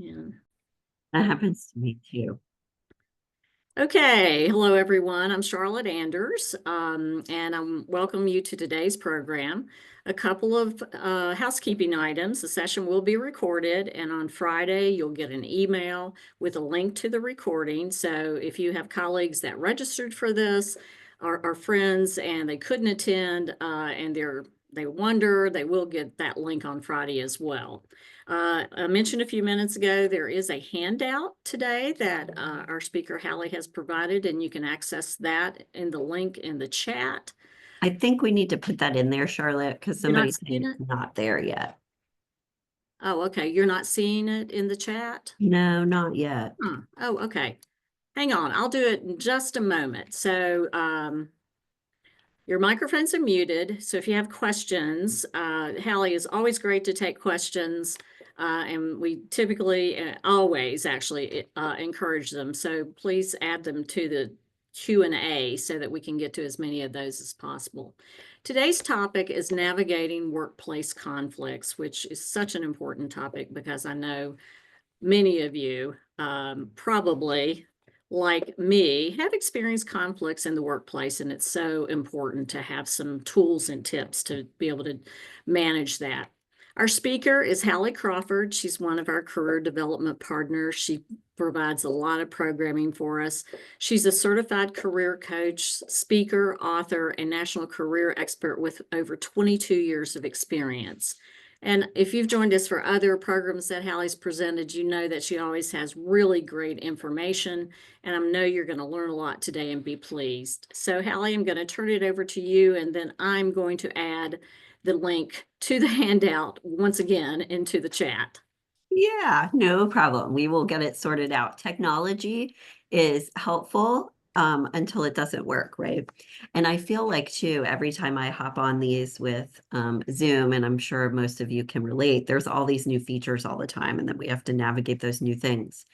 Yeah. That happens to me too. Okay. Hello, everyone. I'm Charlotte Anders, and I welcome you to today's program. A couple of housekeeping items. The session will be recorded, and on Friday, you'll get an email with a link to the recording. So if you have colleagues that registered for this, or friends, and they couldn't attend, and they wonder, they will get that link on Friday as well. I mentioned a few minutes ago, there is a handout today that our speaker Hallie has provided, and you can access that in the link in the chat. I think we need to put that in there, Charlotte, because You're not somebody's saying seeing it? it's not there yet. Oh, okay. You're not seeing it in the chat? No, not yet. Huh. Oh, okay. Hang on. I'll do it in just a moment. So, your microphones are muted, so if you have questions, Hallie is always great to take questions, and we typically, always actually, encourage them. So please add them to the Q&A so that we can get to as many of those as possible. Today's topic is navigating workplace conflicts, which is such an important topic because I know many of you probably, like me, have experienced conflicts in the workplace, and it's so important to have some tools and tips to be able to manage that. Our speaker is Hallie Crawford. She's one of our career development partners. She provides a lot of programming for us. She's a certified career coach, speaker, author, and national career expert with over 22 years of experience. And if you've joined us for other programs that Hallie's presented, you know that she always has really great information. And I know you're going to learn a lot today and be pleased. So Hallie, I'm going to turn it over to you, and then I'm going to add the link to the handout once again into the chat. Yeah, no problem. We will get it sorted out. Technology is helpful until it doesn't work, right? And I feel like too, every time I hop on these with Zoom, and I'm sure most of you can relate, there's all these new features all the time, and then we have to navigate those new things.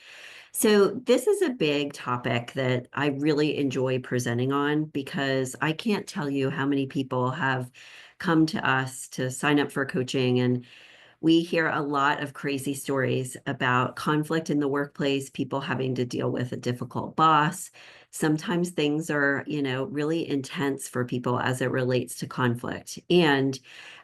So this is a big topic that I really enjoy presenting on because I can't tell you how many people have come to us to sign up for coaching, and we hear a lot of crazy stories about conflict in the workplace, people having to deal with a difficult boss. Sometimes things are, really intense for people as it relates to conflict. And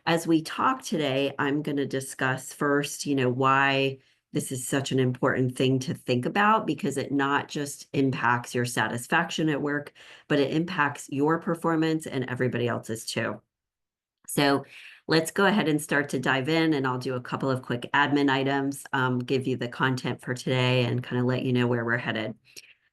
as we talk today, I'm going to discuss first, why this is such an important thing to think about because it not just impacts your satisfaction at work, but it impacts your performance and everybody else's too. So let's go ahead and start to dive in, and I'll do a couple of quick admin items, give you the content for today, and kind of let you know where we're headed.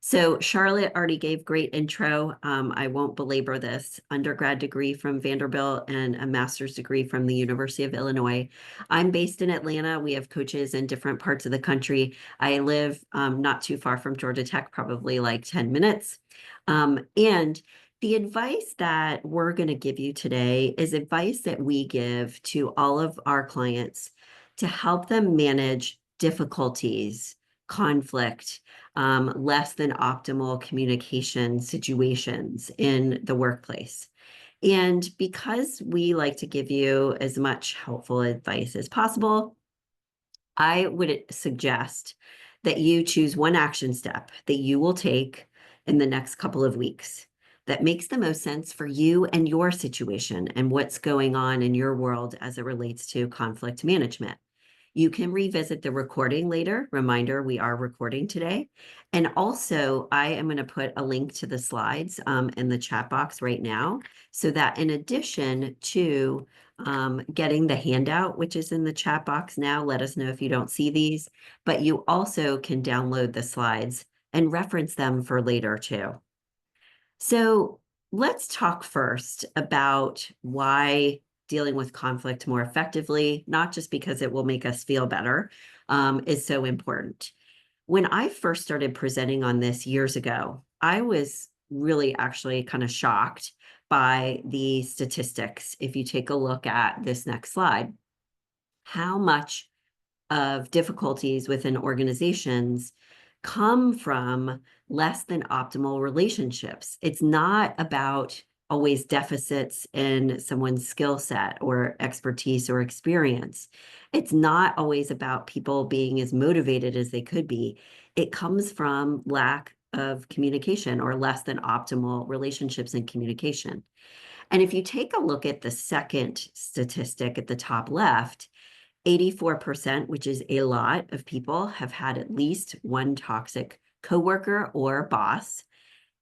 So Charlotte already gave great intro. I won't belabor this. Undergrad degree from Vanderbilt and a master's degree from the University of Illinois. I'm based in Atlanta. We have coaches in different parts of the country. I live not too far from Georgia Tech, probably like 10 minutes. And the advice that we're going to give you today is advice that we give to all of our clients to help them manage difficulties, conflict, less than optimal communication situations in the workplace. And because we like to give you as much helpful advice as possible, I would suggest that you choose one action step that you will take in the next couple of weeks that makes the most sense for you and your situation and what's going on in your world as it relates to conflict management. You can revisit the recording later. Reminder, we are recording today. And also, I am going to put a link to the slides in the chat box right now so that in addition to getting the handout, which is in the chat box now, let us know if you don't see these, but you also can download the slides and reference them for later too. So let's talk first about why dealing with conflict more effectively, not just because it will make us feel better, is so important. When I first started presenting on this years ago, I was really actually kind of shocked by the statistics. If you take a look at this next slide, how much of difficulties within organizations come from less than optimal relationships. It's not about always deficits in someone's skill set or expertise or experience. It's not always about people being as motivated as they could be. It comes from lack of communication or less than optimal relationships and communication. And if you take a look at the second statistic at the top left, 84%, which is a lot of people, have had at least one toxic coworker or boss.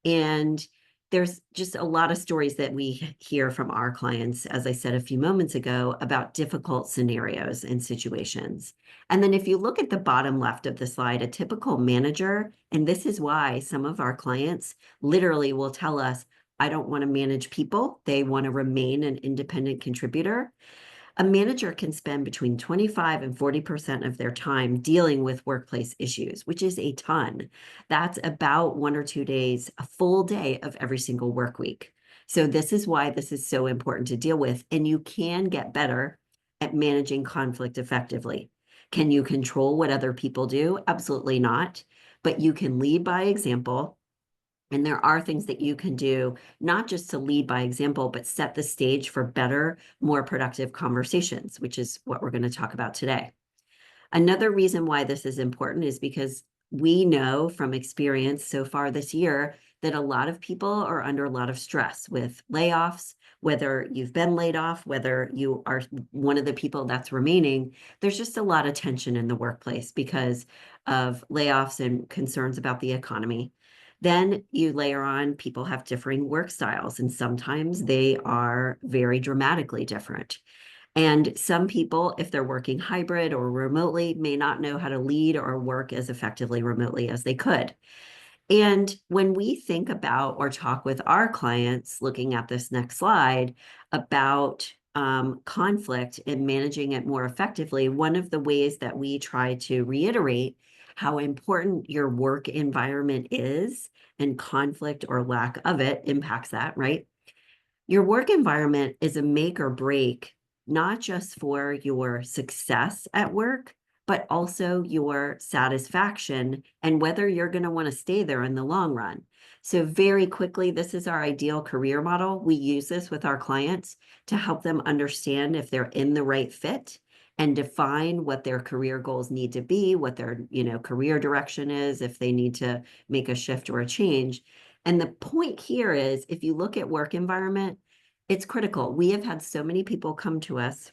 And there's just a lot of stories that we hear from our clients, as I said a few moments ago, about difficult scenarios and situations. And then if you look at the bottom left of the slide, a typical manager, and this is why some of our clients literally will tell us, I don't want to manage people. They want to remain an independent contributor. A manager can spend between 25 and 40% of their time dealing with workplace issues, which is a ton. That's about 1 or 2 days, a full day of every single work week. So this is why this is so important to deal with. And you can get better at managing conflict effectively. Can you control what other people do? Absolutely not. But you can lead by example. And there are things that you can do, not just to lead by example, but set the stage for better, more productive conversations, which is what we're going to talk about today. Another reason why this is important is because we know from experience so far this year that a lot of people are under a lot of stress with layoffs, whether you've been laid off, whether you are one of the people that's remaining. There's just a lot of tension in the workplace because of layoffs and concerns about the economy. Then you layer on people have differing work styles, and sometimes they are very dramatically different. And some people, if they're working hybrid or remotely, may not know how to lead or work as effectively remotely as they could. And when we think about or talk with our clients, looking at this next slide, about conflict and managing it more effectively, one of the ways that we try to reiterate how important your work environment is and conflict or lack of it impacts that, right? Your work environment is a make or break, not just for your success at work, but also your satisfaction and whether you're going to want to stay there in the long run. So very quickly, this is our ideal career model. We use this with our clients to help them understand if they're in the right fit and define what their career goals need to be, what their, career direction is, if they need to make a shift or a change. And the point here is, if you look at work environment, it's critical. We have had so many people come to us,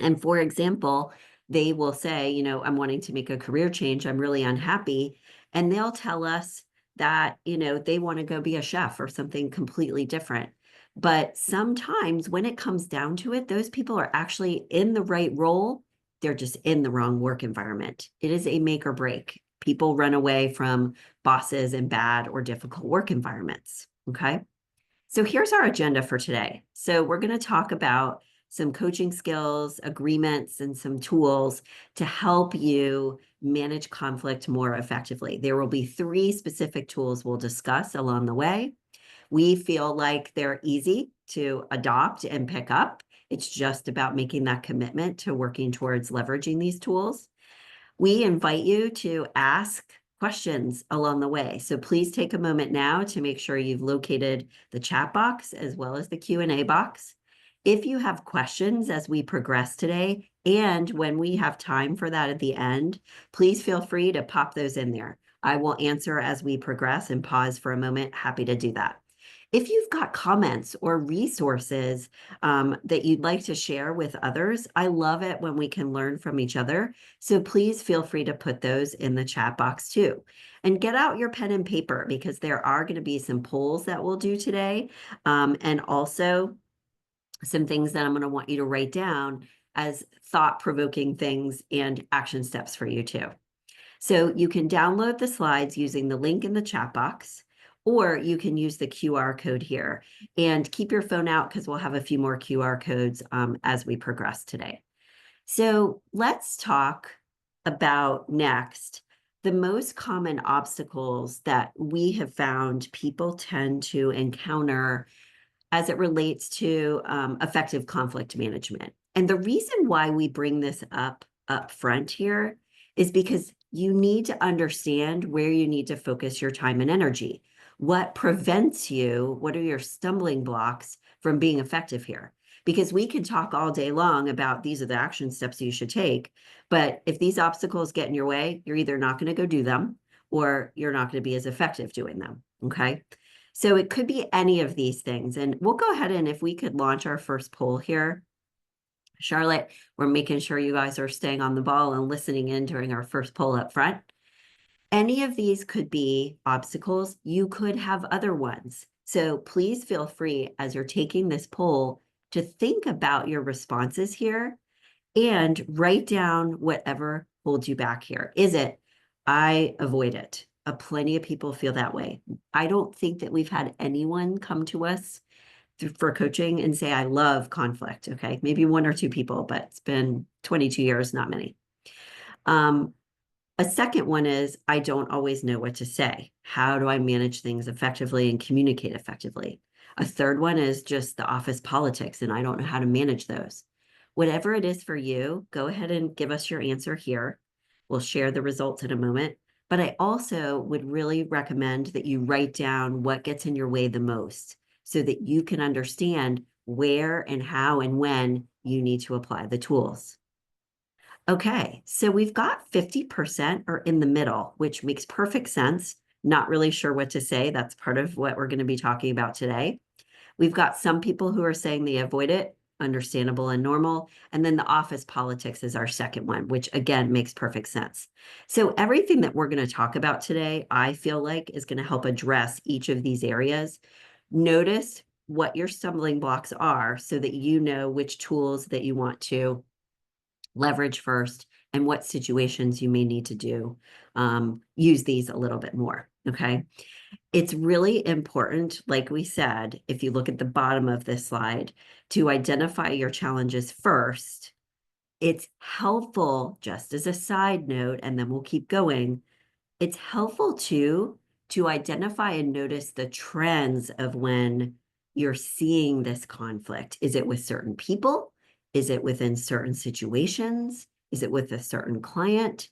and for example, they will say, I'm wanting to make a career change. I'm really unhappy. And they'll tell us that, they want to go be a chef or something completely different. But sometimes when it comes down to it, those people are actually in the right role. They're just in the wrong work environment. It is a make or break. People run away from bosses and bad or difficult work environments. Okay. So here's our agenda for today. So we're going to talk about some coaching skills, agreements, and some tools to help you manage conflict more effectively. There will be 3 specific tools we'll discuss along the way. We feel like they're easy to adopt and pick up. It's just about making that commitment to working towards leveraging these tools. We invite you to ask questions along the way. So please take a moment now to make sure you've located the chat box as well as the Q&A box. If you have questions as we progress today, and when we have time for that at the end, please feel free to pop those in there. I will answer as we progress and pause for a moment. Happy to do that. If you've got comments or resources that you'd like to share with others, I love it when we can learn from each other. So please feel free to put those in the chat box too. And get out your pen and paper because there are going to be some polls that we'll do today. And also some things that I'm going to want you to write down as thought-provoking things and action steps for you too. So you can download the slides using the link in the chat box, or you can use the QR code here. And keep your phone out because we'll have a few more QR codes as we progress today. So let's talk about next the most common obstacles that we have found people tend to encounter as it relates to effective conflict management. And the reason why we bring this up front here is because you need to understand where you need to focus your time and energy. What prevents you? What are your stumbling blocks from being effective here? Because we can talk all day long about these are the action steps you should take. But if these obstacles get in your way, you're either not going to go do them or you're not going to be as effective doing them. Okay. So it could be any of these things. And we'll go ahead and if we could launch our first poll here. Charlotte, we're making sure you guys are staying on the ball and listening in during our first poll up front. Any of these could be obstacles. You could have other ones. So please feel free as you're taking this poll to think about your responses here and write down whatever holds you back here. Is it, I avoid it? Plenty of people feel that way. I don't think that we've had anyone come to us for coaching and say, I love conflict. Okay. Maybe one or two people, but it's been 22 years, not many. A second one is, I don't always know what to say. How do I manage things effectively and communicate effectively? A third one is just the office politics, and I don't know how to manage those. Whatever it is for you, go ahead and give us your answer here. We'll share the results in a moment. But I also would really recommend that you write down what gets in your way the most so that you can understand where and how and when you need to apply the tools. Okay, so we've got 50% are in the middle, which makes perfect sense. Not really sure what to say. That's part of what we're going to be talking about today. We've got some people who are saying they avoid it, understandable and normal. And then the office politics is our second one, which again makes perfect sense. So everything that we're going to talk about today, I feel like is going to help address each of these areas. Notice what your stumbling blocks are so that you know which tools that you want to leverage first and what situations you may need to do use these a little bit more. Okay. It's really important, like we said, if you look at the bottom of this slide, to identify your challenges first. It's helpful, just as a side note, and then we'll keep going. It's helpful too to identify and notice the trends of when you're seeing this conflict. Is it with certain people? Is it within certain situations? Is it with a certain client?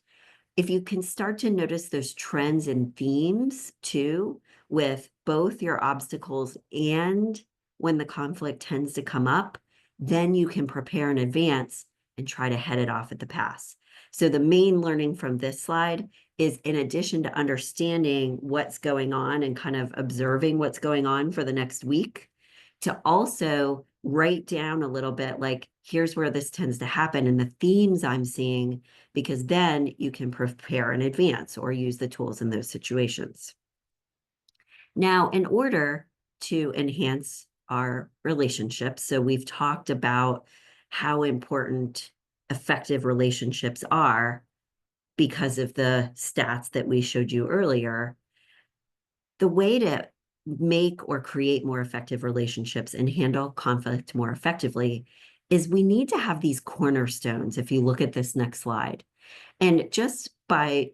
If you can start to notice those trends and themes too, with both your obstacles and when the conflict tends to come up, then you can prepare in advance and try to head it off at the pass. So the main learning from this slide is, in addition to understanding what's going on and kind of observing what's going on for the next week, to also write down a little bit like, here's where this tends to happen and the themes I'm seeing, because then you can prepare in advance or use the tools in those situations. Now, in order to enhance our relationships, so we've talked about how important effective relationships are because of the stats that we showed you earlier. The way to make or create more effective relationships and handle conflict more effectively is we need to have these cornerstones. If you look at this next slide, and just by,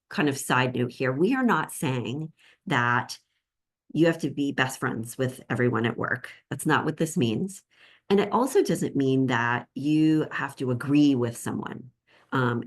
kind of side note here, we are not saying that you have to be best friends with everyone at work. That's not what this means. And it also doesn't mean that you have to agree with someone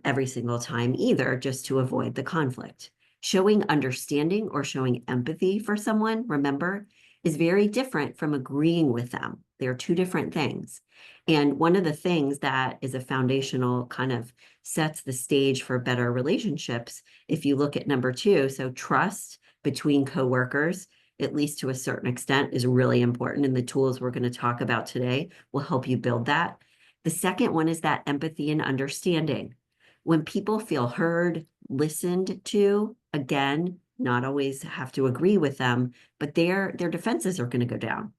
every single time either, just to avoid the conflict. Showing understanding or showing empathy for someone, remember, is very different from agreeing with them. They're two different things. And one of the things that is a foundational kind of sets the stage for better relationships, if you look at number 2, so trust between coworkers, at least to a certain extent, is really important. And the tools we're going to talk about today will help you build that. The second one is that empathy and understanding. When people feel heard, listened to, again, not always have to agree with them, but their defenses are going to go down.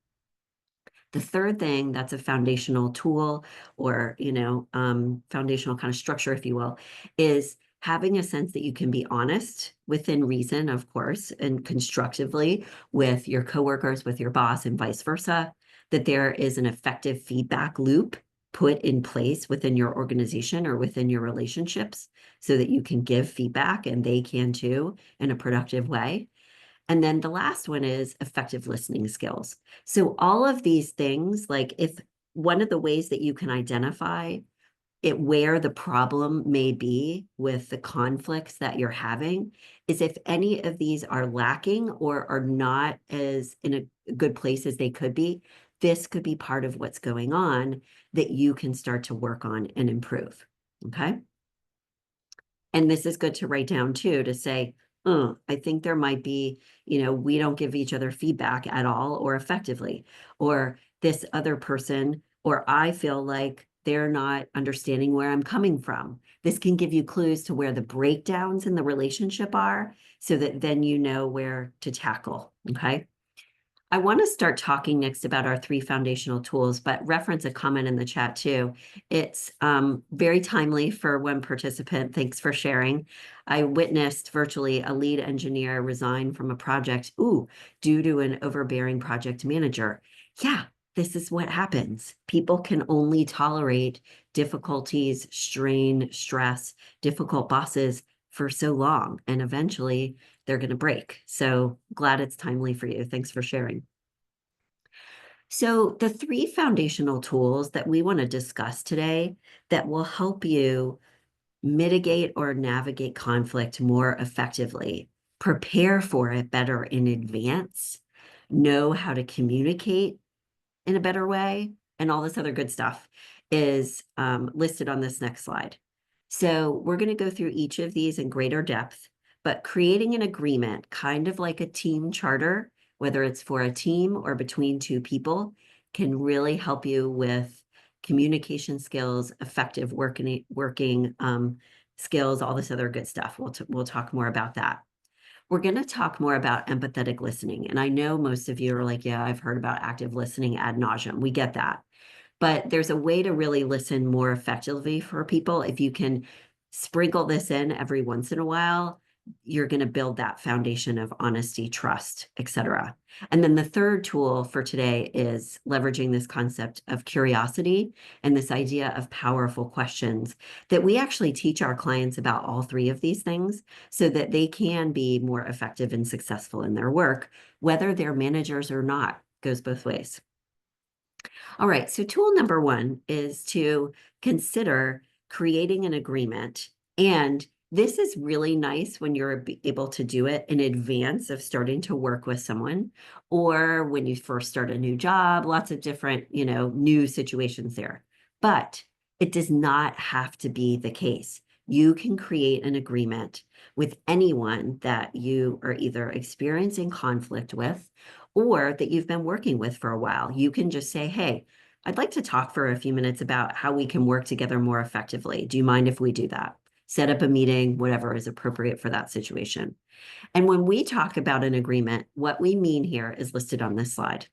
The third thing that's a foundational tool or, foundational kind of structure, if you will, is having a sense that you can be honest within reason, of course, and constructively with your coworkers, with your boss, and vice versa, that there is an effective feedback loop put in place within your organization or within your relationships so that you can give feedback and they can too in a productive way. And then the last one is effective listening skills. So all of these things, like if one of the ways that you can identify where the problem may be with the conflicts that you're having is if any of these are lacking or are not as in a good place as they could be, this could be part of what's going on that you can start to work on and improve. Okay. And this is good to write down too, to say, I think there might be, we don't give each other feedback at all or effectively, or this other person, or I feel like they're not understanding where I'm coming from. This can give you clues to where the breakdowns in the relationship are so that then you know where to tackle. Okay. I want to start talking next about our 3 foundational tools, but reference a comment in the chat too. It's very timely for one participant. Thanks for sharing. I witnessed virtually a lead engineer resign from a project, due to an overbearing project manager. Yeah, this is what happens. People can only tolerate difficulties, strain, stress, difficult bosses for so long, and eventually they're going to break. So glad it's timely for you. Thanks for sharing. So the 3 foundational tools that we want to discuss today that will help you mitigate or navigate conflict more effectively, prepare for it better in advance, know how to communicate in a better way, and all this other good stuff is listed on this next slide. So we're going to go through each of these in greater depth, but creating an agreement, kind of like a team charter, whether it's for a team or between 2 people, can really help you with communication skills, effective working skills, all this other good stuff. We'll talk more about that. We're going to talk more about empathetic listening. And I know most of you are like, yeah, I've heard about active listening ad nauseum. We get that. But there's a way to really listen more effectively for people. If you can sprinkle this in every once in a while, you're going to build that foundation of honesty, trust, etc. And then the third tool for today is leveraging this concept of curiosity and this idea of powerful questions that we actually teach our clients about all 3 of these things so that they can be more effective and successful in their work, whether they're managers or not. Goes both ways. All right, so tool number 1 is to consider creating an agreement. And this is really nice when you're able to do it in advance of starting to work with someone or when you first start a new job, lots of different, new situations there. But it does not have to be the case. You can create an agreement with anyone that you are either experiencing conflict with or that you've been working with for a while. You can just say, hey, I'd like to talk for a few minutes about how we can work together more effectively. Do you mind if we do that? Set up a meeting, whatever is appropriate for that situation. And when we talk about an agreement, what we mean here is listed on this slide.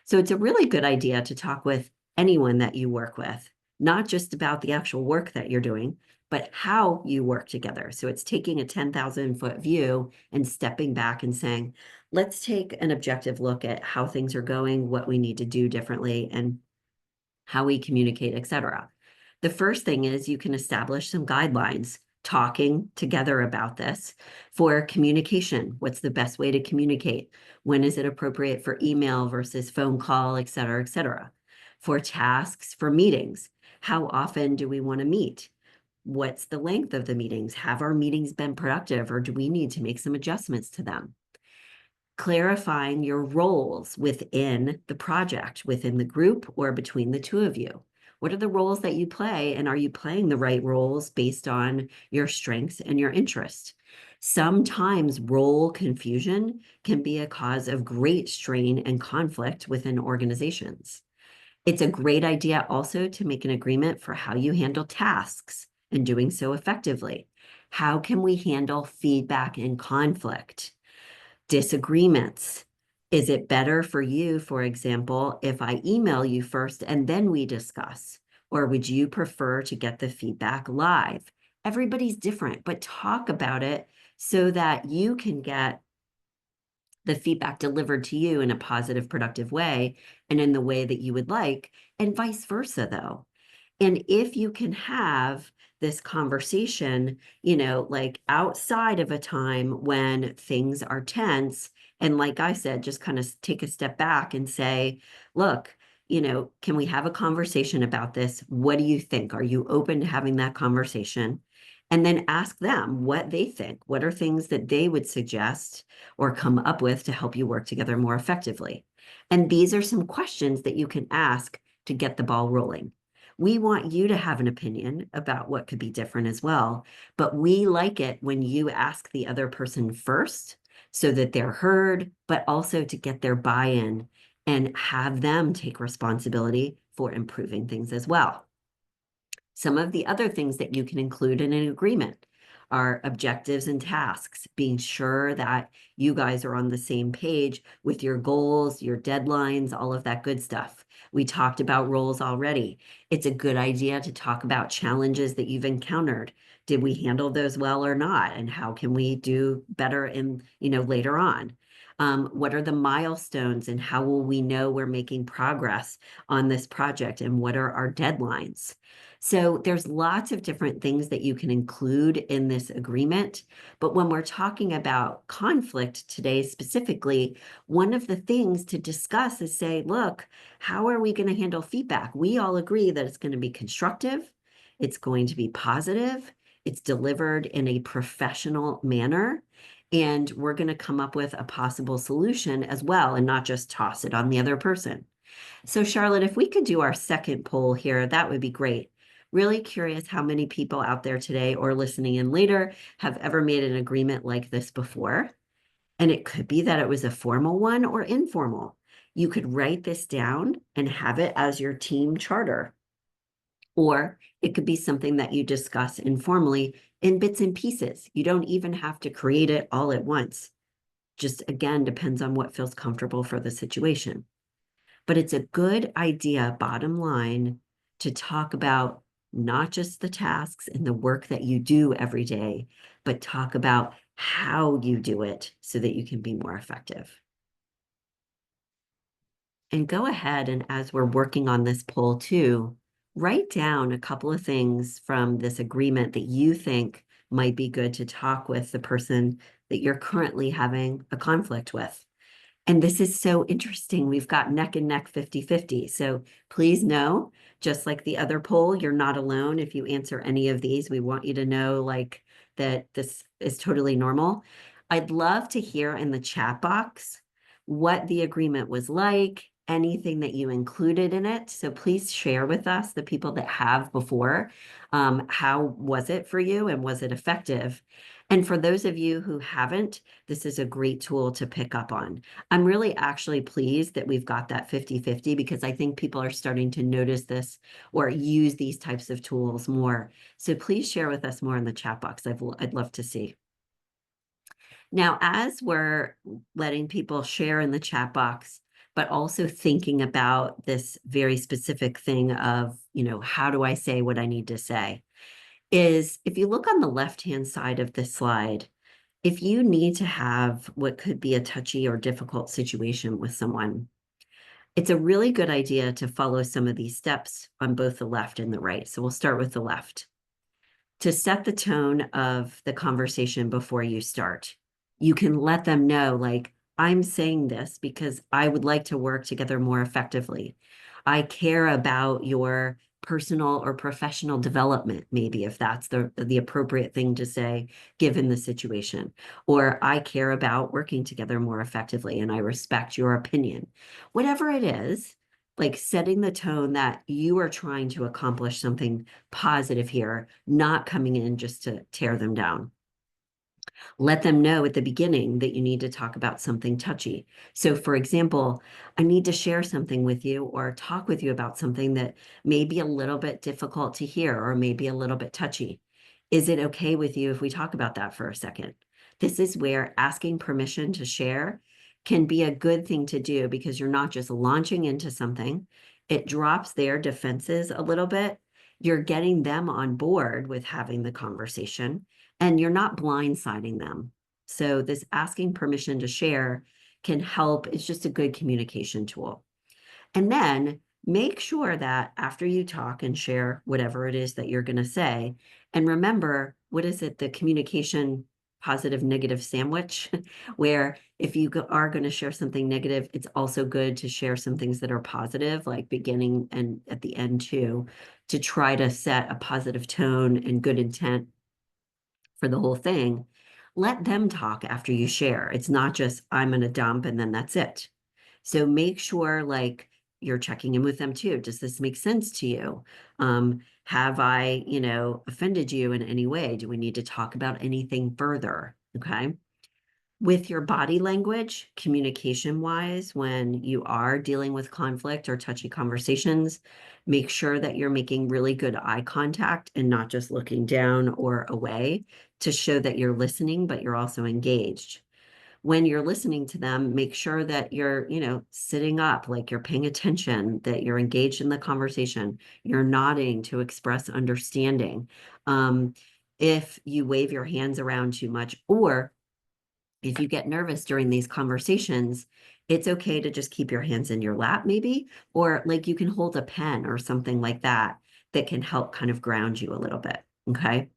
So it's a really good idea to talk with anyone that you work with, not just about the actual work that you're doing, but how you work together. So it's taking a 10,000-foot view and stepping back and saying, let's take an objective look at how things are going, what we need to do differently, and how we communicate, etc. The first thing is you can establish some guidelines, talking together about this for communication. What's the best way to communicate? When is it appropriate for email versus phone call, et cetera, et cetera? For tasks, for meetings, how often do we want to meet? What's the length of the meetings? Have our meetings been productive, or do we need to make some adjustments to them? Clarifying your roles within the project, within the group, or between the 2 of you. What are the roles that you play, and are you playing the right roles based on your strengths and your interests? Sometimes role confusion can be a cause of great strain and conflict within organizations. It's a great idea also to make an agreement for how you handle tasks and doing so effectively. How can we handle feedback and conflict? Disagreements. Is it better for you, for example, if I email you first and then we discuss? Or would you prefer to get the feedback live? Everybody's different, but talk about it so that you can get the feedback delivered to you in a positive, productive way and in the way that you would like, and vice versa, though. And if you can have this conversation, like outside of a time when things are tense, and like I said, just kind of take a step back and say, look, can we have a conversation about this? What do you think? Are you open to having that conversation? And then ask them what they think. What are things that they would suggest or come up with to help you work together more effectively? And these are some questions that you can ask to get the ball rolling. We want you to have an opinion about what could be different as well, but we like it when you ask the other person first so that they're heard, but also to get their buy-in and have them take responsibility for improving things as well. Some of the other things that you can include in an agreement are objectives and tasks, being sure that you guys are on the same page with your goals, your deadlines, all of that good stuff. We talked about roles already. It's a good idea to talk about challenges that you've encountered. Did we handle those well or not? And how can we do better in, later on? What are the milestones and how will we know we're making progress on this project and what are our deadlines? So there's lots of different things that you can include in this agreement. But when we're talking about conflict today specifically, one of the things to discuss is say, look, how are we going to handle feedback? We all agree that it's going to be constructive, it's going to be positive, it's delivered in a professional manner, and we're going to come up with a possible solution as well and not just toss it on the other person. So Charlotte, if we could do our second poll here, that would be great. Really curious how many people out there today or listening in later have ever made an agreement like this before. And it could be that it was a formal one or informal. You could write this down and have it as your team charter. Or it could be something that you discuss informally in bits and pieces. You don't even have to create it all at once. Just again, depends on what feels comfortable for the situation. But it's a good idea, bottom line, to talk about not just the tasks and the work that you do every day, but talk about how you do it so that you can be more effective. And go ahead and as we're working on this poll too, write down a couple of things from this agreement that you think might be good to talk with the person that you're currently having a conflict with. And this is so interesting. We've got neck and neck 50-50. So please know, just like the other poll, you're not alone. If you answer any of these, we want you to know like that this is totally normal. I'd love to hear in the chat box what the agreement was like, anything that you included in it. So please share with us, the people that have before, how was it for you and was it effective? And for those of you who haven't, this is a great tool to pick up on. I'm really actually pleased that we've got that 50-50 because I think people are starting to notice this or use these types of tools more. So please share with us more in the chat box. I'd love to see. Now, as we're letting people share in the chat box, but also thinking about this very specific thing of, how do I say what I need to say? Is if you look on the left-hand side of this slide, if you need to have what could be a touchy or difficult situation with someone, it's a really good idea to follow some of these steps on both the left and the right. So we'll start with the left. To set the tone of the conversation before you start, you can let them know, like, I'm saying this because I would like to work together more effectively. I care about your personal or professional development, maybe if that's the appropriate thing to say, given the situation. Or I care about working together more effectively and I respect your opinion. Whatever it is, like setting the tone that you are trying to accomplish something positive here, not coming in just to tear them down. Let them know at the beginning that you need to talk about something touchy. So for example, I need to share something with you or talk with you about something that may be a little bit difficult to hear or maybe a little bit touchy. Is it okay with you if we talk about that for a second? This is where asking permission to share can be a good thing to do because you're not just launching into something. It drops their defenses a little bit. You're getting them on board with having the conversation and you're not blindsiding them. So this asking permission to share can help. It's just a good communication tool. And then make sure that after you talk and share whatever it is that you're going to say, and remember, what is it? The communication positive negative sandwich where if you are going to share something negative, it's also good to share some things that are positive, like beginning and at the end too, to try to set a positive tone and good intent for the whole thing. Let them talk after you share. It's not just I'm going to dump and then that's it. So make sure like you're checking in with them too. Does this make sense to you? Have I, offended you in any way? Do we need to talk about anything further? Okay. With your body language, communication wise, when you are dealing with conflict or touchy conversations, make sure that you're making really good eye contact and not just looking down or away to show that you're listening, but you're also engaged. When you're listening to them, make sure that you're, sitting up, like you're paying attention, that you're engaged in the conversation, you're nodding to express understanding. If you wave your hands around too much, or if you get nervous during these conversations, it's okay to just keep your hands in your lap, maybe, or like you can hold a pen or something like that that can help kind of ground you a little bit. Okay.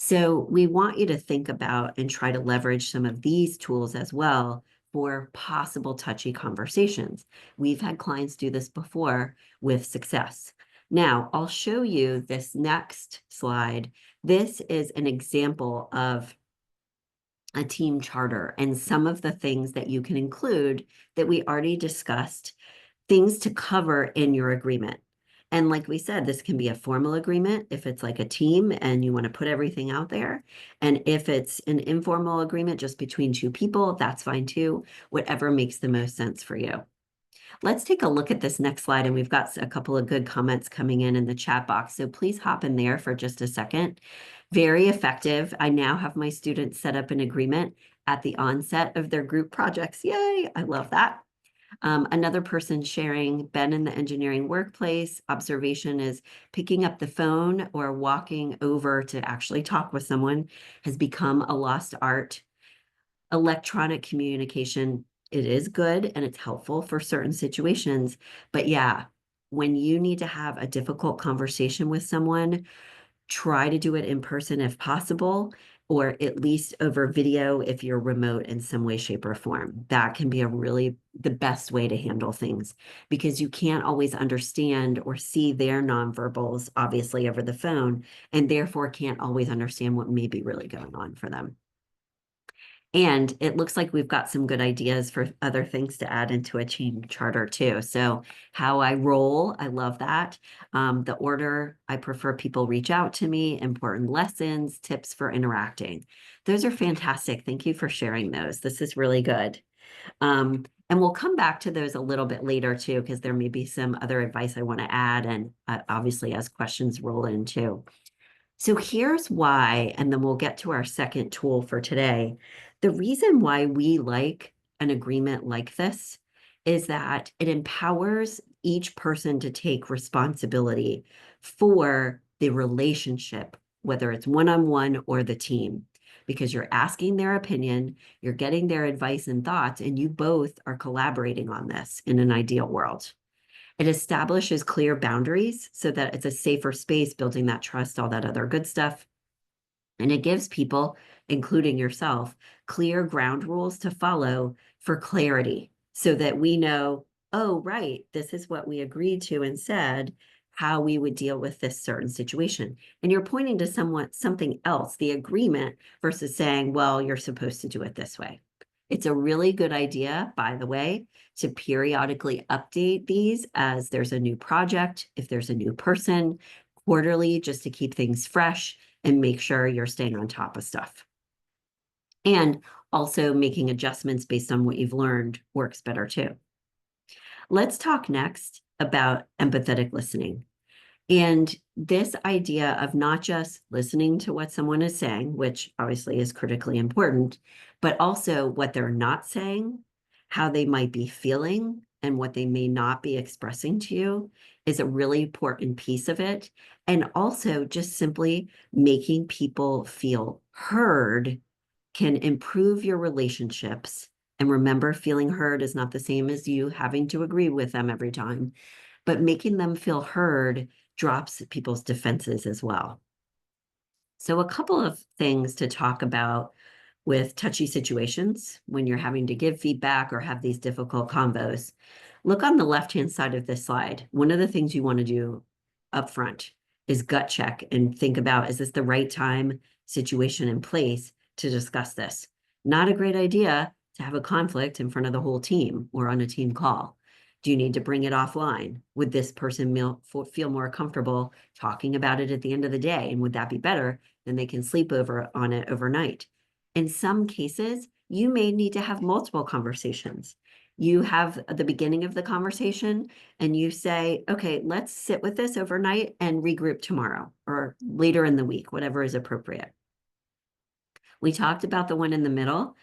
So we want you to think about and try to leverage some of these tools as well for possible touchy conversations. We've had clients do this before with success. Now, I'll show you this next slide. This is an example of a team charter and some of the things that you can include that we already discussed, things to cover in your agreement. And like we said, this can be a formal agreement if it's like a team and you want to put everything out there. And if it's an informal agreement just between two people, that's fine too. Whatever makes the most sense for you. Let's take a look at this next slide, and we've got a couple of good comments coming in the chat box. So please hop in there for just a second. Very effective. I now have my students set up an agreement at the onset of their group projects. Yay, I love that. Another person sharing, been in the engineering workplace. Observation is picking up the phone or walking over to actually talk with someone has become a lost art. Electronic communication, it is good and it's helpful for certain situations. But yeah, when you need to have a difficult conversation with someone, try to do it in person if possible, or at least over video if you're remote in some way, shape, or form. That can be the best way to handle things because you can't always understand or see their nonverbals, obviously, over the phone, and therefore can't always understand what may be really going on for them. And it looks like we've got some good ideas for other things to add into a team charter too. So how I roll, I love that. The order, I prefer people reach out to me, important lessons, tips for interacting. Those are fantastic. Thank you for sharing those. This is really good. And we'll come back to those a little bit later too, because there may be some other advice I want to add and obviously as questions roll in too. So here's why, and then we'll get to our second tool for today. The reason why we like an agreement like this is that it empowers each person to take responsibility for the relationship, whether it's one-on-one or the team, because you're asking their opinion, you're getting their advice and thoughts, and you both are collaborating on this in an ideal world. It establishes clear boundaries so that it's a safer space, building that trust, all that other good stuff. And it gives people, including yourself, clear ground rules to follow for clarity so that we know, oh, right, this is what we agreed to and said, how we would deal with this certain situation. And you're pointing to something else, the agreement, versus saying, well, you're supposed to do it this way. It's a really good idea, by the way, to periodically update these as there's a new project, if there's a new person, quarterly, just to keep things fresh and make sure you're staying on top of stuff. And also making adjustments based on what you've learned works better too. Let's talk next about empathetic listening. And this idea of not just listening to what someone is saying, which obviously is critically important, but also what they're not saying, how they might be feeling, and what they may not be expressing to you is a really important piece of it. And also just simply making people feel heard can improve your relationships. And remember, feeling heard is not the same as you having to agree with them every time, but making them feel heard drops people's defenses as well. So a couple of things to talk about with touchy situations, when you're having to give feedback or have these difficult convos, look on the left-hand side of this slide. One of the things you want to do up front is gut check and think about, is this the right time, situation, and place to discuss this? Not a great idea to have a conflict in front of the whole team or on a team call. Do you need to bring it offline? Would this person feel more comfortable talking about it at the end of the day? And would that be better? Then they can sleep over on it overnight. In some cases, you may need to have multiple conversations. You have the beginning of the conversation and you say, okay, let's sit with this overnight and regroup tomorrow or later in the week, whatever is appropriate. We talked about the one in the middle,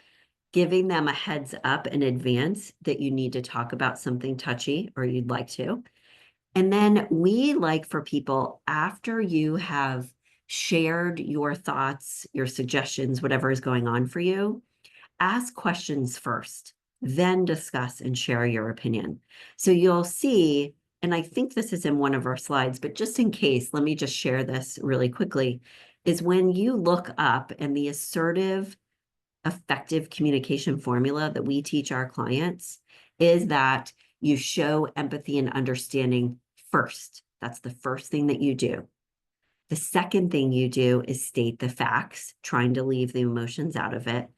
giving them a heads up in advance that you need to talk about something touchy or you'd like to. And then we like for people, after you have shared your thoughts, your suggestions, whatever is going on for you, ask questions first, then discuss and share your opinion. So you'll see, and I think this is in one of our slides, but just in case, let me just share this really quickly, is when you look up and the assertive, effective communication formula that we teach our clients is that you show empathy and understanding first. That's the first thing that you do. The second thing you do is state the facts, trying to leave the emotions out of it.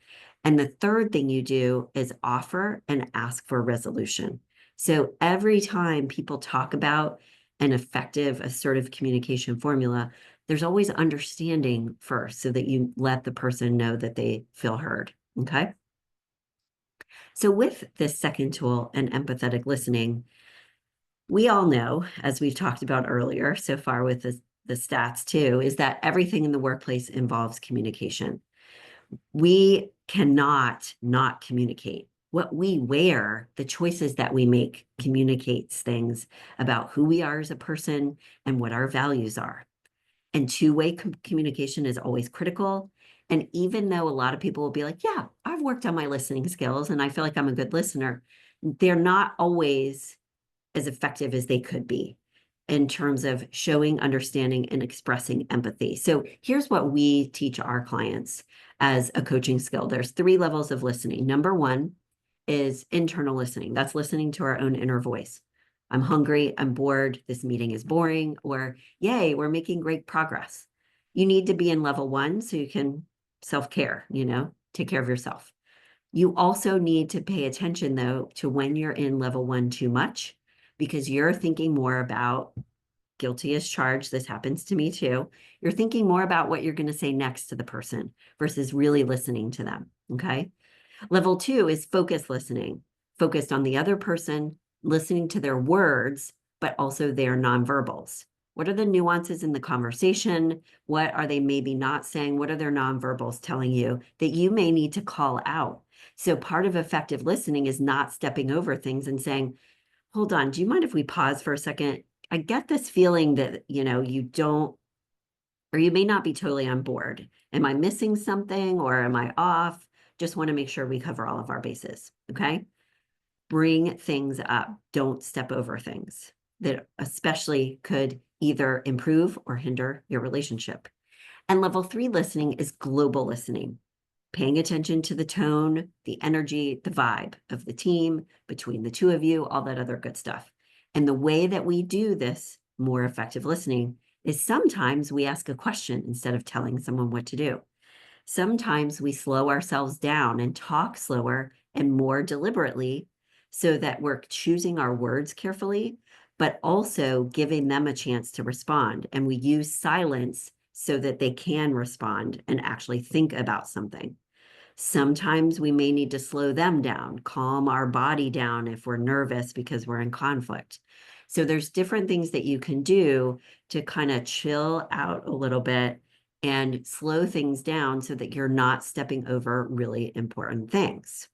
And the third thing you do is offer and ask for resolution. So every time people talk about an effective, assertive communication formula, there's always understanding first so that you let the person know that they feel heard. Okay. So with this second tool and empathetic listening, we all know, as we've talked about earlier so far with the stats too, is that everything in the workplace involves communication. We cannot not communicate. What we wear, the choices that we make communicates things about who we are as a person and what our values are. And two-way communication is always critical. And even though a lot of people will be like, yeah, I've worked on my listening skills and I feel like I'm a good listener, they're not always as effective as they could be in terms of showing understanding and expressing empathy. So here's what we teach our clients as a coaching skill. There's 3 levels of listening. Number 1 is internal listening. That's listening to our own inner voice. I'm hungry, I'm bored, this meeting is boring, or yay, we're making great progress. You need to be in level 1 so you can self-care, take care of yourself. You also need to pay attention though to when you're in level 1 too much, because you're thinking more about guilty as charged. This happens to me too. You're thinking more about what you're going to say next to the person versus really listening to them. Okay. Level 2 is focused listening, focused on the other person, listening to their words, but also their nonverbals. What are the nuances in the conversation? What are they maybe not saying? What are their nonverbals telling you that you may need to call out? So part of effective listening is not stepping over things and saying, hold on, do you mind if we pause for a second? I get this feeling that, you don't, or you may not be totally on board. Am I missing something or am I off? Just want to make sure we cover all of our bases. Okay. Bring things up. Don't step over things that especially could either improve or hinder your relationship. And level 3 listening is global listening, paying attention to the tone, the energy, the vibe of the team, between the two of you, all that other good stuff. And the way that we do this more effective listening is sometimes we ask a question instead of telling someone what to do. Sometimes we slow ourselves down and talk slower and more deliberately so that we're choosing our words carefully, but also giving them a chance to respond. And we use silence so that they can respond and actually think about something. Sometimes we may need to slow them down, calm our body down if we're nervous because we're in conflict. So there's different things that you can do to kind of chill out a little bit and slow things down so that you're not stepping over really important things.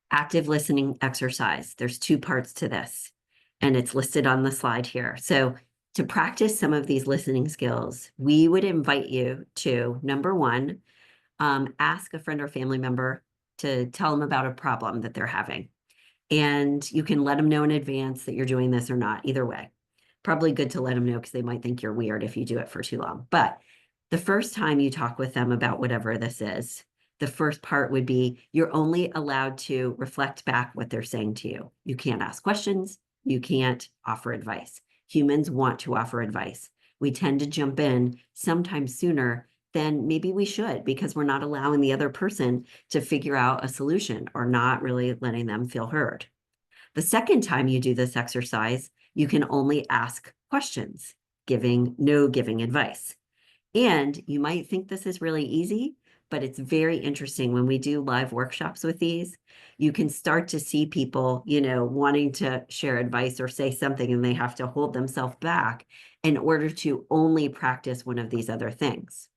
Active listening exercise. There's 2 parts to this, and it's listed on the slide here. So to practice some of these listening skills, we would invite you to, number 1, ask a friend or family member to tell them about a problem that they're having. And you can let them know in advance that you're doing this or not, either way. Probably good to let them know because they might think you're weird if you do it for too long. But The first time you talk with them about whatever this is, the first part would be you're only allowed to reflect back what they're saying to you. You can't ask questions. You can't offer advice. Humans want to offer advice. We tend to jump in sometimes sooner than maybe we should because we're not allowing the other person to figure out a solution or not really letting them feel heard. The second time you do this exercise, you can only ask questions, giving advice. And you might think this is really easy, but it's very interesting when we do live workshops with these. You can start to see people, wanting to share advice or say something, and they have to hold themselves back in order to only practice one of these other things.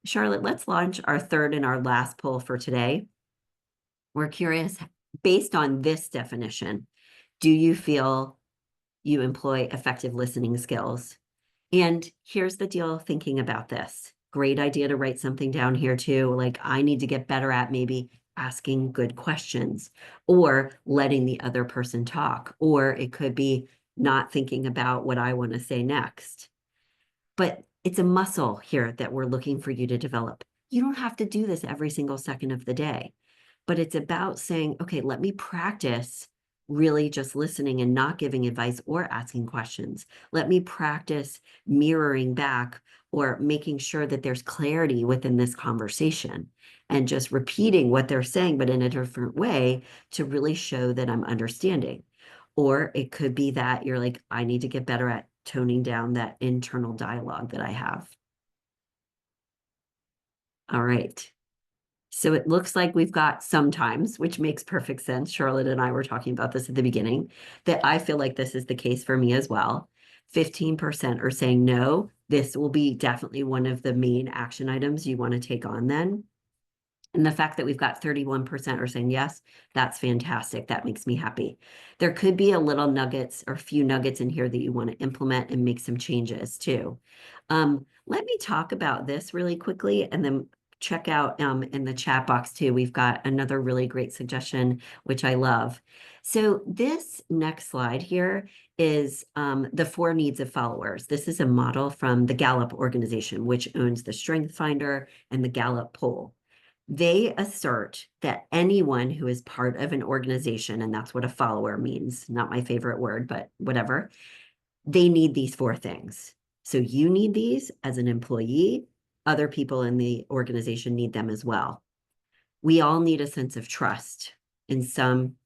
Charlotte, let's launch our third and our last poll for today. We're curious, based on this definition, do you feel you employ effective listening skills? And here's the deal thinking about this. Great idea to write something down here too. Like I need to get better at maybe asking good questions or letting the other person talk, or it could be not thinking about what I want to say next. But it's a muscle here that we're looking for you to develop. You don't have to do this every single second of the day, but it's about saying, okay, let me practice really just listening and not giving advice or asking questions. Let me practice mirroring back or making sure that there's clarity within this conversation and just repeating what they're saying, but in a different way to really show that I'm understanding. Or it could be that you're like, I need to get better at toning down that internal dialogue that I have. All right. So it looks like we've got sometimes, which makes perfect sense. Charlotte and I were talking about this at the beginning, that I feel like this is the case for me as well. 15% are saying no. This will be definitely one of the main action items you want to take on then. And the fact that we've got 31% are saying yes, that's fantastic. That makes me happy. There could be a little nuggets or a few nuggets in here that you want to implement and make some changes too. Let me talk about this really quickly and then check out in the chat box too. We've got another really great suggestion, which I love. So this next slide here is the 4 needs of followers. This is a model from the Gallup organization, which owns the Strength Finder and the Gallup poll. They assert that anyone who is part of an organization, and that's what a follower means, not my favorite word, but whatever, they need these 4 things. So you need these as an employee. Other people in the organization need them as well. We all need a sense of trust in some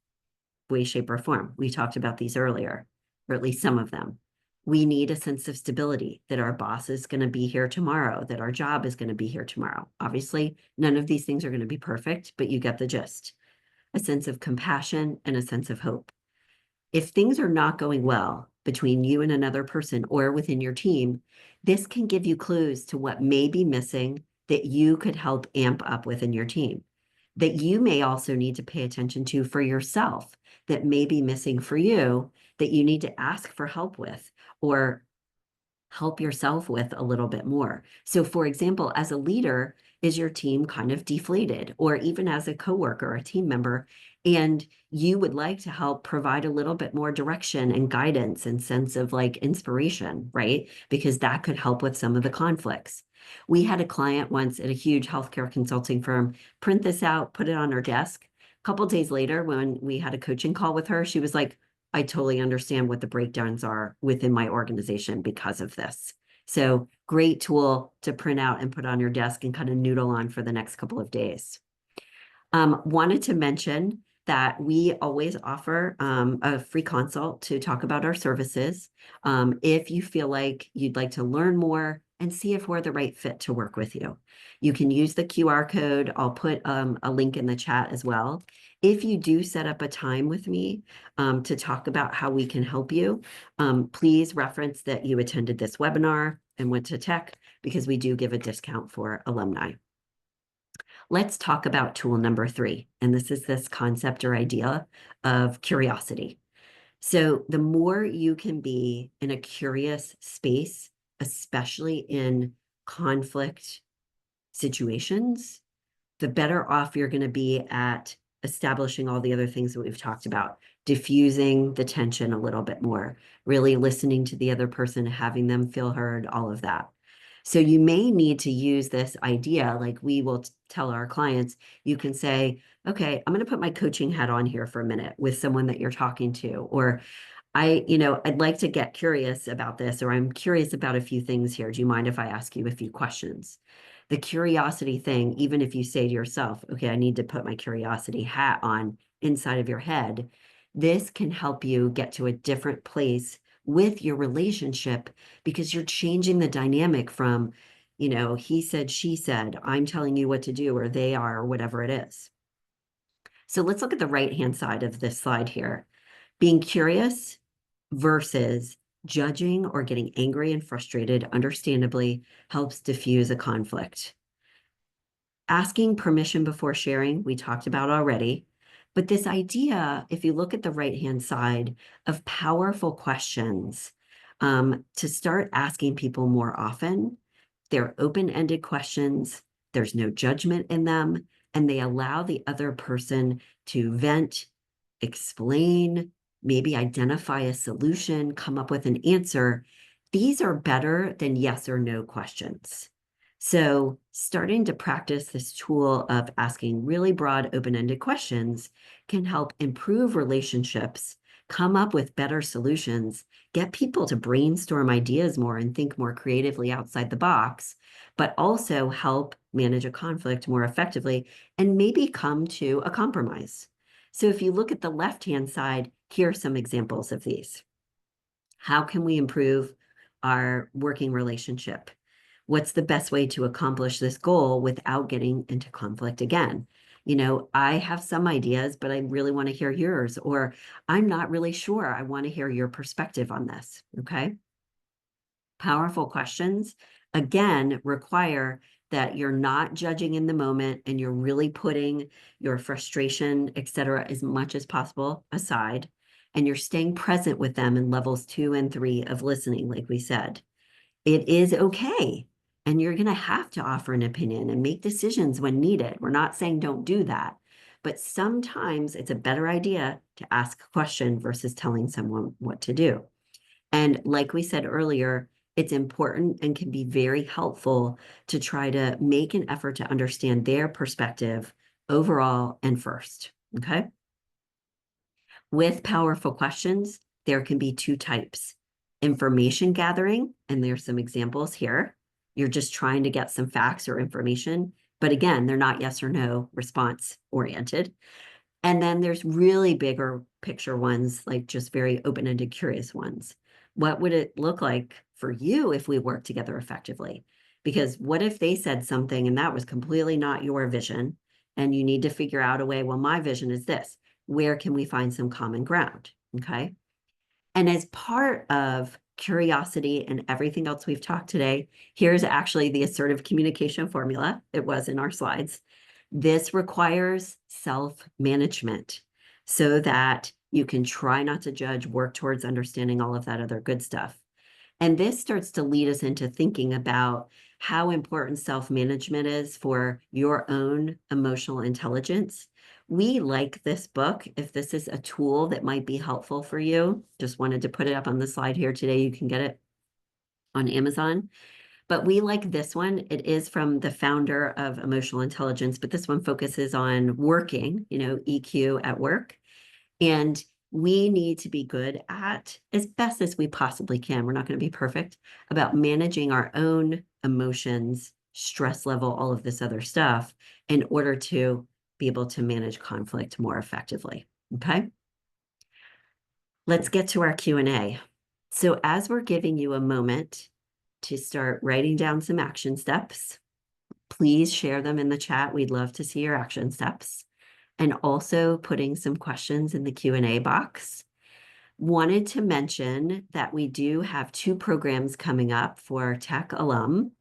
way, shape, or form. We talked about these earlier, or at least some of them. We need a sense of stability that our boss is going to be here tomorrow, that our job is going to be here tomorrow. Obviously, none of these things are going to be perfect, but you get the gist. A sense of compassion and a sense of hope. If things are not going well between you and another person or within your team, this can give you clues to what may be missing that you could help amp up within your team, that you may also need to pay attention to for yourself, that may be missing for you, that you need to ask for help with or help yourself with a little bit more. So for example, as a leader, is your team kind of deflated? Or even as a coworker, a team member, and you would like to help provide a little bit more direction and guidance and sense of like inspiration, right? Because that could help with some of the conflicts. We had a client once at a huge healthcare consulting firm print this out, put it on her desk. A couple of days later, when we had a coaching call with her, she was like, I totally understand what the breakdowns are within my organization because of this. So great tool to print out and put on your desk and kind of noodle on for the next couple of days. Wanted to mention that we always offer a free consult to talk about our services. If you feel like you'd like to learn more and see if we're the right fit to work with you, you can use the QR code. I'll put a link in the chat as well. If you do set up a time with me to talk about how we can help you, please reference that you attended this webinar and went to tech because we do give a discount for alumni. Let's talk about tool number 3. And this is this concept or idea of curiosity. So the more you can be in a curious space, especially in conflict situations, the better off you're going to be at establishing all the other things that we've talked about, diffusing the tension a little bit more, really listening to the other person, having them feel heard, all of that. So you may need to use this idea, like we will tell our clients, you can say, okay, I'm going to put my coaching hat on here for a minute with someone that you're talking to, or I'd like to get curious about this, or I'm curious about a few things here. Do you mind if I ask you a few questions? The curiosity thing, even if you say to yourself, okay, I need to put my curiosity hat on inside of your head, this can help you get to a different place with your relationship because you're changing the dynamic from, he said, she said, I'm telling you what to do, or they are, or whatever it is. So let's look at the right-hand side of this slide here. Being curious versus judging or getting angry and frustrated, understandably, helps diffuse a conflict. Asking permission before sharing, we talked about already. But this idea, if you look at the right-hand side, of powerful questions, to start asking people more often, they're open-ended questions, there's no judgment in them, and they allow the other person to vent, explain, maybe identify a solution, come up with an answer. These are better than yes or no questions. So starting to practice this tool of asking really broad, open-ended questions can help improve relationships, come up with better solutions, get people to brainstorm ideas more and think more creatively outside the box, but also help manage a conflict more effectively and maybe come to a compromise. So if you look at the left-hand side, here are some examples of these. How can we improve our working relationship? What's the best way to accomplish this goal without getting into conflict again? I have some ideas, but I really want to hear yours, or I'm not really sure. I want to hear your perspective on this. Okay. Powerful questions, again, require that you're not judging in the moment and you're really putting your frustration, et cetera, as much as possible aside. And you're staying present with them in levels 2 and 3 of listening, like we said. It is okay. And you're going to have to offer an opinion and make decisions when needed. We're not saying don't do that. But sometimes it's a better idea to ask a question versus telling someone what to do. And like we said earlier, it's important and can be very helpful to try to make an effort to understand their perspective overall and first. Okay. With powerful questions, there can be two types: information gathering, and there's some examples here. You're just trying to get some facts or information, but again, they're not yes or no response oriented. And then there's really bigger picture ones, like just very open-ended, curious ones. What would it look like for you if we worked together effectively? Because what if they said something and that was completely not your vision, and you need to figure out a way, well, my vision is this. Where can we find some common ground? Okay. And as part of curiosity and everything else we've talked today, here's actually the assertive communication formula. It was in our slides. This requires self-management so that you can try not to judge, work towards understanding all of that other good stuff. And this starts to lead us into thinking about how important self-management is for your own emotional intelligence. We like this book. If this is a tool that might be helpful for you, just wanted to put it up on the slide here today. You can get it on Amazon. But we like this one. It is from the founder of emotional intelligence, but this one focuses on working, EQ at work. And we need to be good at, as best as we possibly can, we're not going to be perfect, about managing our own emotions, stress level, all of this other stuff in order to be able to manage conflict more effectively. Okay. Let's get to our Q&A. So as we're giving you a moment to start writing down some action steps, please share them in the chat. We'd love to see your action steps. And also putting some questions in the Q&A box. Wanted to mention that we do have 2 programs coming up for Tech alum.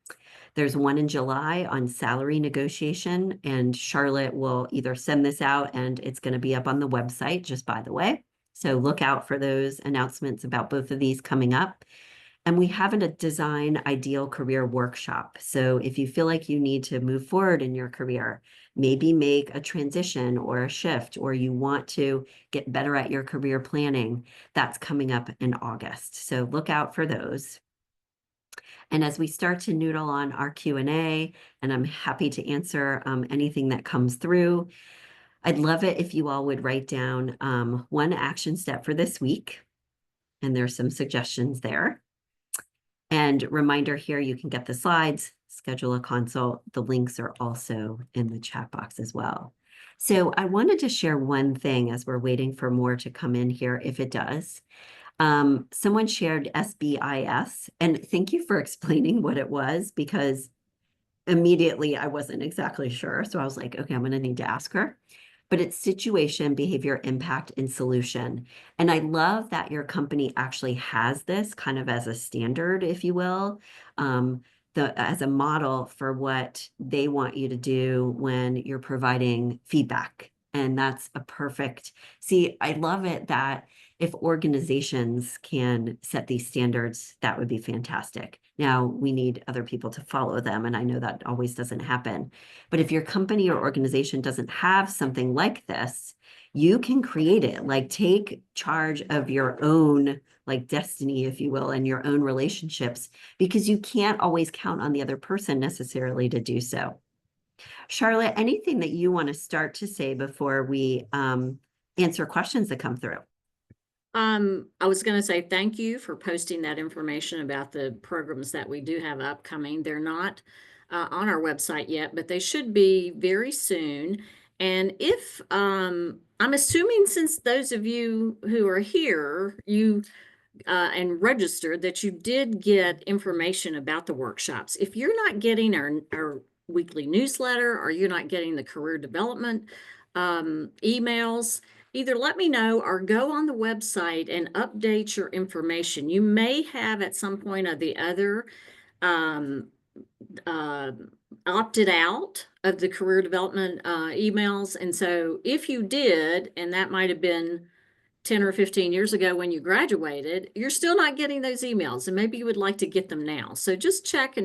There's one in July on salary negotiation, and Charlotte will either send this out, and it's going to be up on the website, just by the way. So look out for those announcements about both of these coming up. And we have a design ideal career workshop. So if you feel like you need to move forward in your career, maybe make a transition or a shift, or you want to get better at your career planning, that's coming up in August. So look out for those. And as we start to noodle on our Q&A, and I'm happy to answer anything that comes through, I'd love it if you all would write down one action step for this week. And there's some suggestions there. And reminder here, you can get the slides, schedule a consult. The links are also in the chat box as well. So I wanted to share one thing as we're waiting for more to come in here, if it does. Someone shared SBIS, and thank you for explaining what it was, because immediately I wasn't exactly sure. So I was like, okay, I'm going to need to ask her. But it's situation, behavior, impact, and solution. And I love that your company actually has this kind of as a standard, if you will, as a model for what they want you to do when you're providing feedback. And that's a perfect, see, I love it that if organizations can set these standards, that would be fantastic. Now, we need other people to follow them, and I know that always doesn't happen. But if your company or organization doesn't have something like this, you can create it. Like, take charge of your own, like, destiny, if you will, and your own relationships, because you can't always count on the other person necessarily to do so. Charlotte, anything that you want to start to say before we answer questions that come through? I was going to say thank you for posting that information about the programs that we do have upcoming. They're not on our website yet, but they should be very soon. And if I'm assuming, since those of you who are here, you and registered, that you did get information about the workshops. If you're not getting our weekly newsletter, or you're not getting the career development emails, either let me know or go on the website and update your information. You may have at some point or the other um, uh, opted out of the career development emails. And so if you did, and that might have been 10 or 15 years ago when you graduated, you're still not getting those emails, and maybe you would like to get them now. So just check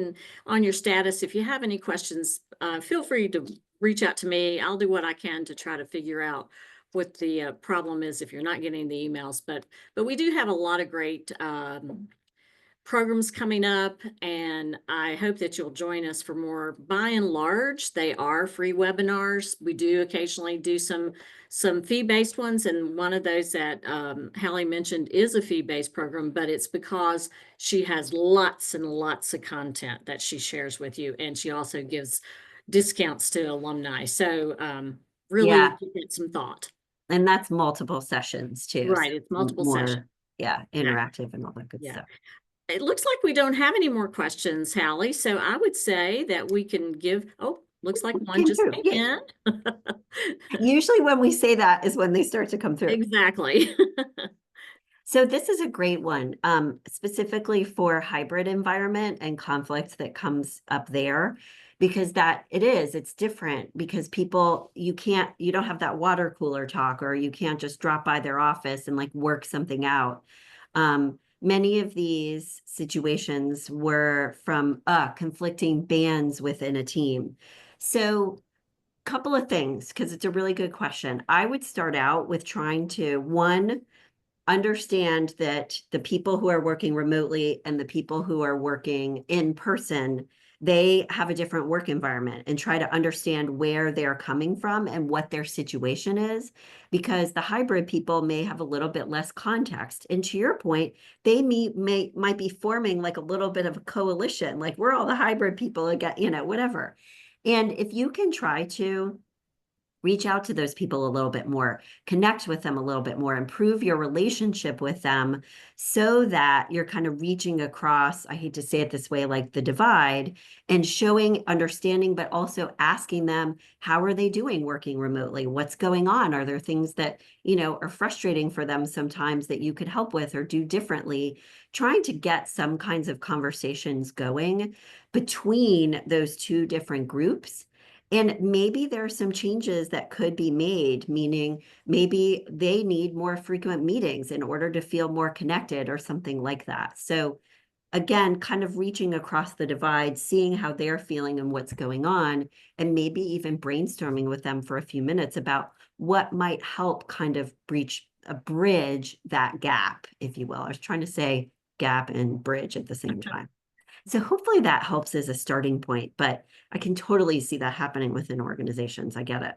on your status. If you have any questions, feel free to reach out to me. I'll do what I can to try to figure out what the problem is if you're not getting the emails. But we do have a lot of great programs coming up, and I hope that you'll join us for more. By and large, they are free webinars. We do occasionally do some fee-based ones, and one of those that Hallie mentioned is a fee-based program, but it's because she has lots and lots of content that she shares with you, and she also gives discounts to alumni. So really Yeah, give it some thought. and that's multiple sessions too. So Right, it's multiple sessions. more, yeah, Exactly. interactive and all that good Yeah. stuff. It looks like we don't have any more questions, Hallie. So I would say that we can give, oh, looks like one Came just through. came Yeah. in. Usually when we say that is when they start to come through. Exactly. So this is a great one, specifically for hybrid environment and conflict that comes up there, because it's different, because people, you don't have that water cooler talk, or you can't just drop by their office and like work something out. Many of these situations were from conflicting bands within a team. So couple of things, because it's a really good question. I would start out with trying to, one, understand that the people who are working remotely and the people who are working in person, they have a different work environment, and try to understand where they're coming from and what their situation is, because the hybrid people may have a little bit less context. And to your point, they might be forming like a little bit of a coalition, like we're all the hybrid people again, whatever. And if you can try to reach out to those people a little bit more, connect with them a little bit more, improve your relationship with them, so that you're kind of reaching across, I hate to say it this way, like the divide, and showing understanding, but also asking them, how are they doing working remotely? What's going on? Are there things that, are frustrating for them sometimes that you could help with or do differently? Trying to get some kinds of conversations going between those two different groups. And maybe there are some changes that could be made, meaning maybe they need more frequent meetings in order to feel more connected or something like that. So again, kind of reaching across the divide, seeing how they're feeling and what's going on, and maybe even brainstorming with them for a few minutes about what might help kind of bridge that gap, if you will. I was trying to say gap and bridge at the same time. So hopefully that helps as a starting point, but I can totally see that happening within organizations. I get it.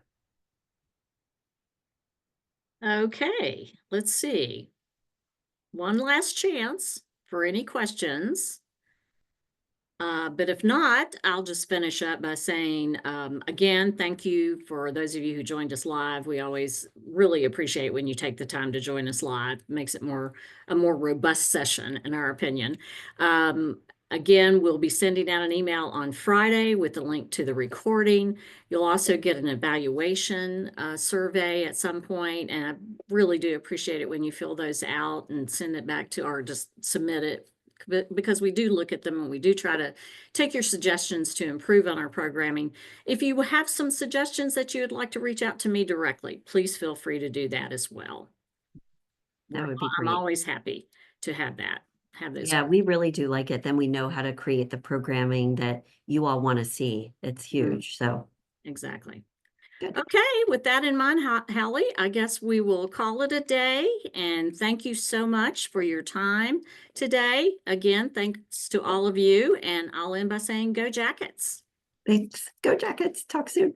Okay, let's see. One last chance for any questions. But if not, I'll just finish up by saying, again, thank you for those of you who joined us live. We always really appreciate when you take the time to join us live. It makes it a more robust session, in our opinion. Again, we'll be sending out an email on Friday with a link to the recording. You'll also get an evaluation survey at some point, and I really do appreciate it when you fill those out and send it back to, or just submit it, because we do look at them and we do try to take your suggestions to improve on our programming. If you have some suggestions that you would like to reach out to me directly, please feel free to do that as well. That would be I'm great. always happy to have those. Yeah, we really do like it. Then we know how to create the programming that you all want to see. It's Mm, huge. So exactly. good. Okay, with that in mind, Hallie, I guess we will call it a day. And thank you so much for your time today. Again, thanks to all of you. And I'll end by saying go Jackets. Thanks. Go Jackets. Talk soon.